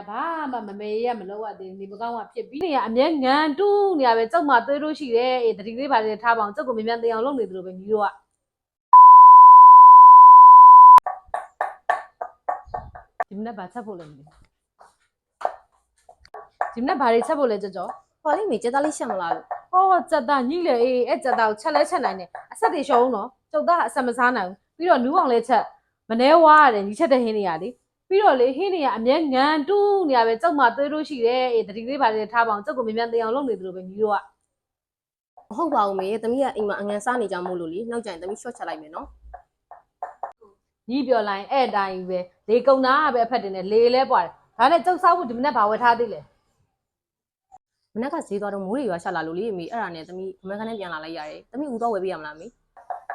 ဘာမှမမေရမလို့ရသေးဒီမကောင်းကဖြစ်ပြီးနေရအမြဲငန်တူးနေရပဲကြောက်မှသွေးလို့ရှိတယ်အေးတတိလေးပါလေးထားပါအောင်ကြောက်ကိုမြန်မြန်သိအောင်လုပ်နေသလိုပဲညီတို့ကဒီမနေ့ဘာချက်ဖို့လဲမသိဒီမနေ့ဘာတွေချက်ဖို့လဲကြောဟောလေးမေကျက်သားလေးရှက်မလားလို့ဟောစက်သားညီလေအေးအဲ့စက်သားကိုချက်လဲချက်နိုင်တယ်အဆက်တွေရှုံးတော့ကျုပ်သားအဆက်မစားနိုင်ဘူးပြီးတော့နူးအောင်လဲချက်မနှဲဝါရတယ်ညီချက်တဲ့ဟင်းနေရလေပြီးတော့လေဟင်းနေရအမြဲငန်တူးနေရပဲကြောက်မှသွေးလို့ရှိတယ်အေးတတိလေးပါလေးထားပါအောင်ကြောက်ကိုမြန်မြန်သိအောင်လုပ်နေသလိုပဲညီတို့ကမဟုတ်ပါဘူးမေသမီးကအိမ်မှာအငန်စားနေကြမို့လို့လေနောက်ကျရင်သမီးရှော့ချလိုက်မယ်နော်ညီပြောလိုက်အဲ့အတိုင်းပဲလေကုံသားပဲအဖက်တင်နဲ့လေလဲပွားတယ်ဒါနဲ့ကြောက်စားဖို့ဒီမနေ့ဘာဝယ်ထားသေးလဲမနေ့ကဈေးသွားတော့မိုးတွေရွာရှာလာလို့လေမေအဲ့ဒါနဲ့သမီးအမေကန်နဲ့ပြန်လာလိုက်ရတယ်သမီးဦးတော့ဝယ်ပေးရမလားမေ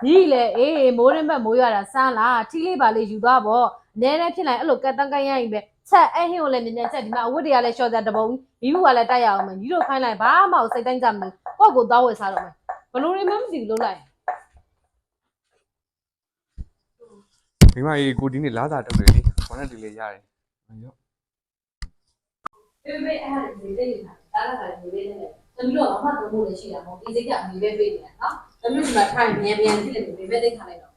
ညီလေအေးမိုးရင်းဘက်မိုးရွာတာစမ်းလားထီးလေးပါလေးယူသွားပေါ့အနည်းနဲ့ဖြစ်လိုက်အဲ့လိုကတ်တန်းကန်းရရင်ပဲချက်အဲ့ဟင်းကိုလည်းမြန်မြန်ချက်ဒီမှာအဝတ်တွေကလည်းရှော့စရာတပုံမီးဘူးကလည်းတိုက်ရအောင်မယ်ညီတို့ခိုင်းလိုက်ဘာမှစိတ်တိုင်းကြမလို့ကိုယ့်ကိုသွားဝယ်စားတော့မယ်ဘလို့တွေမှမသိဘူးလို့လိုက်မိမကြီးကိုဒီနေ့လာတာတုတ်တယ်လေခေါင်းနဲ့ဒီလေးရတယ်ရောဘေးဘေးအဲ့ဒါဒီလေးနေတာတားလာတယ်ဒီလေးနဲ့တမီးတော့အမှတ်သုံးဖို့လည်းရှိတာမဟုတ်ဒီစိတ်ကအမီပဲပေးနေတာနော်တမီးဒီမှာထိုင်မြန်မြန်ကြည့်လိုက်ဘေးဘေးသိခါလိုက်တော့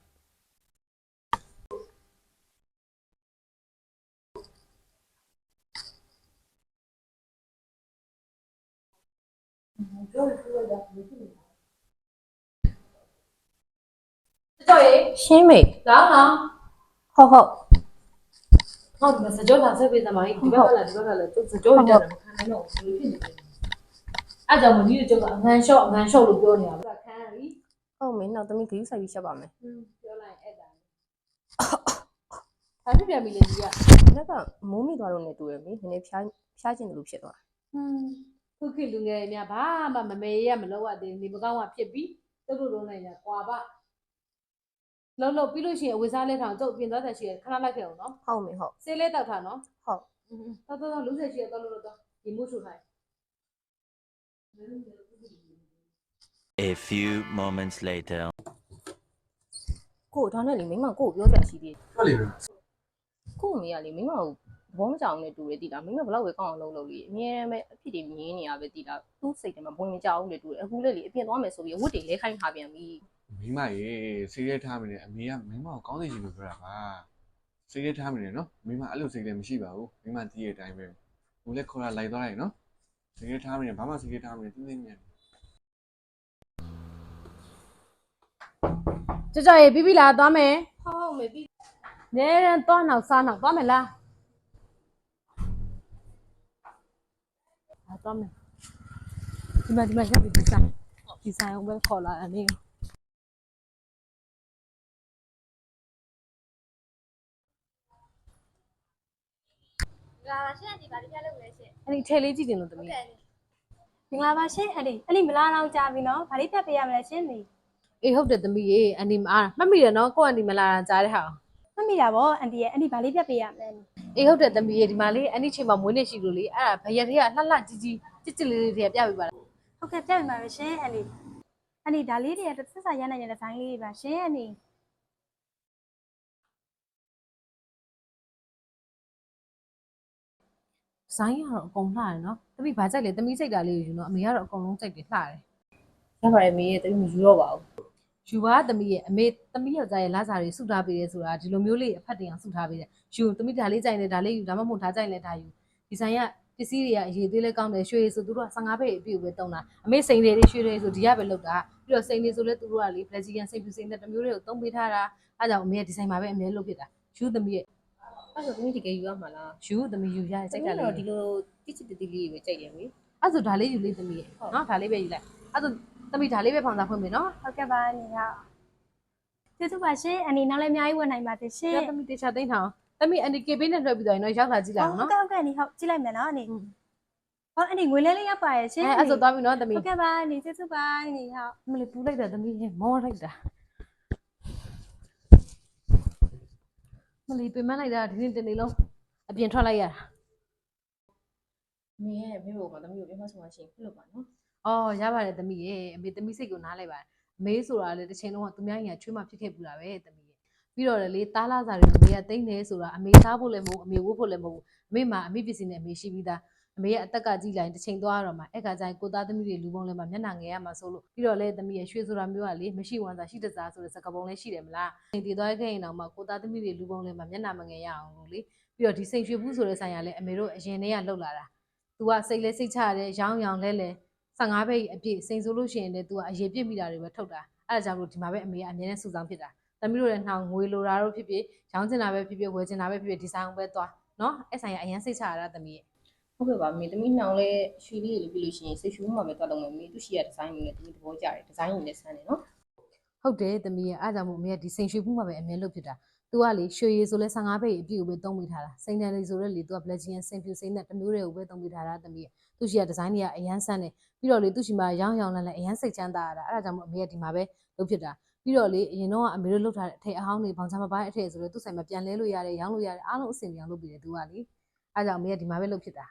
ကြော်ရေရှင်းမေလောင်းလောင်းဟုတ်ဟုတ်ဒီစကြောလာဆက်ပေးသမားကြီးဒီဘက်ကလာဒီဘက်ကလာသူစကြောရတယ်မခံနိုင်တော့ဘူးဖြစ်နေတယ်အဲ့ကြောင့်မကြီးတို့ကအငန်လျှော့လို့ပြောနေတာဗျခံရပြီဟုတ်မေနောက်သမီးဂယူးဆိုင်ပြီးရှက်ပါမယ်ပြောလိုက်အဲ့ဒါဘာဖြစ်ပြန်ပြီလဲကြီးကလက်ကမိုးမိသွားတော့နေတူရမေနည်းနည်းဖျားချင်တယ်လို့ဖြစ်သွားခုခေတ်လူငယ်တွေများဘာမှမမေရမလို့ရသေးဒီမကောင်းကဖြစ်ပြီးသူတို့လုံးလိုက်ရကွာပါလုံးပြီးလို့ရှိရင်အဝစားလဲထောင်ကျုပ်ပြင်သွားတဲ့ရှိရခဏလိုက်ခဲ့အောင်နော်ဟုတ်မေဟုတ်ဆေးလေးတောက်ထားနော်ဟုတ်တော်လူဆက်ရှိရတော့လို့တော့ဒီမှုဆိုထိုင် A few moments later ကိုဒါနဲ့လေမိမကိုပြောပြရှိသေးတယ်ဟုတ်လေကိုမေကလေမိမကိုဘောမကြောင်နဲ့တူတယ်တိတာမိမဘလောက်ပဲကောင်းအောင်လုပ်လေအမြဲတမ်းအဖြစ်တွေမြင်နေရပဲတိတာသူ့စိတ်ထဲမှာဘဝင်မကြောက်ဘူးလေတူတယ်အခုလေအပြင်သွားမယ်ဆိုပြီးအဝတ်တွေလဲခိုင်းထားပြန်ပြီမိမရေစိတ်ရဲထားမိတယ်အမေကမိမကိုကောင်းစေချင်လို့ပြောတာပါစိတ်ရဲထားမိတယ်နော်မိမအဲ့လိုစိတ်လည်းမရှိပါဘူးမိမတည်ရတဲ့အတိုင်းပဲဟိုလည်းခေါ်လာလိုက်သွားလိုက်နော်စိတ်ရဲထားမိတယ်ဘာမှစိတ်ရဲထားမိတယ်တင်းတင်းမြန်ကြော်ရေပြီးပြီလားသွားမယ်ဟုတ်မေပြီးနဲသွားနောက်စားနောက်သွားမယ်လားသွားမယ်ဒီမှာရပ်ပြီးဒီဆိုင်အောင်ပဲခေါ်လာတယ်နေလာပါရှင်ဒီပါဒီပြလုပ်လဲရှင်အဲ့ဒီထဲလေးကြည့်တင်လို့တမီးမင်္ဂလာပါရှင်အဲ့ဒီမလာတော့ကြာပြီနော်ဗာလေးပြပေးရမလဲရှင်ဒီအေးဟုတ်တယ်တမီးရေအန်ဒီမအားမှတ်မိတယ်နော်ကိုအန်ဒီမလာတာကြားတဲ့ဟာမှတ်မိတာဗောအန်တီရဲ့အန်တီဗာလေးပြပေးရမလဲအေးဟုတ်တယ်တမီးရေဒီမှာလေးအန်ဒီချိန်မှာမွေးနေ့ရှိလို့လေအဲ့ဒါဘရက်တွေကလှလှကြီးကြစ်လေးတွေပြပေးပါလားဟုတ်ကဲ့ပြပေးပါမယ်ရှင်အန်တီဒါလေးတွေကဆက်စားရနိုင်တဲ့ဒီဇိုင်းလေးတွေပါရှင်အန်တီဇိုင်းကတော့အကုန်လှတယ်နော်တမီးဘာကြိုက်လဲတမီးစိတ်တာလေးယူနော်အမေကတော့အကုန်လုံးစိတ်တွေလှတယ်ရပါတယ်မေရဲ့တမီးမယူတော့ပါဘူးယူပါသမီးရဲ့အမေသမီးယောက်ျားရဲ့လစာတွေစုထားပေးတယ်ဆိုတာဒီလိုမျိုးလေးအဖက်တင်အောင်စုထားပေးတယ်ယူသမီးဒါလေးကြိုက်လဲဒါလေးယူဒါမှမဟုတ်ဒါကြိုက်လဲဒါယူဒီဆိုင်ကပစ္စည်းတွေကအရေးသေးလဲကောင်းတယ်ရွှေဆိုသူတို့က15ပဲအပြည့်ပဲတုံးတာအမေစိန်တွေရွှေတွေဆိုဒီကပဲလောက်တာပြီးတော့စိန်တွေဆိုလဲသူတို့ကလေဘလက်ဂျီကန်စိန်ပြူစိန်တဲ့တမျိုးတွေကိုသုံးပေးထားတာအဲကြောင့်အမေကဒီဆိုင်မှာပဲအမြဲလုပ်ဖြစ်တာယူသမီးရဲ့အဲ့ဆိုသမီးတကယ်ယူရမှာလားယူသမီးယူရစိတ်ကလေးဒီလိုတိတိတိလေးပဲကြိုက်တယ်မေအဲ့ဆိုဒါလေးယူလေးသမီးရဲ့နော်ဒါလေးပဲယူလိုက်အဲ့ဆိုသမီးဒါလေးပဲဖောင်စားဖွင့်မယ်နော်ဟုတ်ကဲ့ပါညီကကျေးဇူးပါရှင်အန်တီနောက်လည်းအများကြီးဝင်နိုင်ပါသေးရှင်သမီးတေချာသိန်းထောင်သမီးအန်တီကေပေးနဲ့လွှဲပြီးတော့ရင်တော့ရောက်လာကြည့်လိုက်အောင်နော်ဟုတ်ကဲ့အန်တီဟုတ်ကြည့်လိုက်မယ်နော်အန်တီဟောအန်တီငွေလဲလေးရောက်ပါရဲ့ရှင်အဲ့ဆိုသွားပြီနော်သမီးဟုတ်ကဲ့ပါအန်တီကျေးဇူးပါအန်တီဟုတ်မလေးပူလိုက်တာသမီးမောလိုက်တာမလေးပြင်မလိုက်တာဒီနေ့တနေ့လုံးအပြင်ထွက်လိုက်ရတာမေရဲ့မေဘုံမှာသမီးကိုပြောမှဆိုမှရှိဖြစ်လို့ပါနော်အော်ရပါတယ်သမီးရဲ့အမေသမီးစိတ်ကိုနားလိုက်ပါတယ်အမေဆိုတာလေတစ်ချိန်လုံးကသူများညာချွေးမှဖြစ်ခဲ့ပူတာပဲသမီးရဲ့ပြီးတော့လေတားလာစာတွေအမေကတိမ့်နေဆိုတာအမေစားဖို့လည်းမဟုတ်အမေဝတ်ဖို့လည်းမဟုတ် အမေမှာအမေပစ္စည်းနဲ့အမေရှိပြီးသားအမေရဲ့အသက်ကကြီးလိုက်တစ်ချိန်သွားရတော့မှအဲ့ခါကျရင်ကိုသားသမီးတွေလူပုံးလဲမှာမျက်နှာငယ်ရမှာဆိုလို့ပြီးတော့လေသမီးရဲ့ရွှေဆိုတာမျိုးကလေမရှိဝန်သာရှိတစားဆိုတဲ့စကားပုံလေးရှိတယ်မလားအိမ်တည်သွားခဲ့ရင်တော့မှကိုသားသမီးတွေလူပုံးလဲမှာမျက်နှာမငယ်ရအောင်လို့လေပြီးတော့ဒီစိန်ရွှေဘူးဆိုတဲ့ဆိုင်ကလည်းအမေတို့အရင်တည်းကလှုပ်လာတာ तू ကစိတ်လဲစိတ်ချတယ်ရောင်းရောင်လဲလဲ15ပိတ်အပြည့်စိန်ဆိုလို့ရှိရင်လည်း तू ကအရေးပြစ်မိတာတွေပဲထုတ်တာအဲ့ဒါကြောင့်လို့ဒီမှာပဲအမေကအမြဲတမ်းစုဆောင်ဖြစ်တာသမီးတို့လည်းနှောင်ငွေလိုတာတော့ဖြစ်ဖြစ်ရောင်းချင်တာပဲဖြစ်ဖြစ်ဝယ်ချင်တာပဲဖြစ်ဖြစ်ဒီဆိုင်အောင်ပဲသွားနော်အဲ့ဆိုင်ကအရင်စိတ်ချရတာသမီးရဲ့ ဟုတ်ကဲ့ပါမေသမီးနှောင်လဲရွှေလေးလေးပြီးလို့ရှိရင်စိတ်ရှူးမှပဲတွားလုံးမယ်မေသူရှိရဒီဇိုင်းလေးနဲ့သမီးသဘောကျတယ်ဒီဇိုင်းလေးနဲ့ဆန်းတယ်နော် ဟုတ်တယ်သမီးရဲ့အားကြောင့်မို့အမေကဒီစိန်ရွှေဘူးမှာပဲအမြဲလုပ်ဖြစ်တာ तू ကလေရွှေရည်ဆိုလဲ15ပိတ်အပြည့်ကိုပဲသုံးမိထားတာစိန်တန်လေးဆိုလဲလေ तू က Blackgen စင်ဖြူစိန်နဲ့တစ်မျိုးတည်းကိုပဲသုံးမိထားတာသမီးရဲ့သူရှိရဒီဇိုင်းတွေကအရန်ဆန်းတယ်ပြီးတော့လေသူရှိမှာရောင်းရောင်းလန်းလန်းအရန်စိတ်ချမ်းသာရတာအဲ့ဒါကြောင့်မို့အမေကဒီမှာပဲလုပ်ဖြစ်တာပြီးတော့လေအရင်တော့ကအမေတို့လုပ်ထားတဲ့အထည်အဟောင်းတွေဘောင်ချမပိုင်းအထည်ဆိုလဲသူ့ဆိုင်မှာပြန်လဲလို့ရတယ်ရောင်းလို့ရတယ်အားလုံးအဆင်ပြေအောင်လုပ်ပြီးတယ် तू ကလေအားကြောင့်အမေကဒီမှာပဲလုပ်ဖြစ်တာ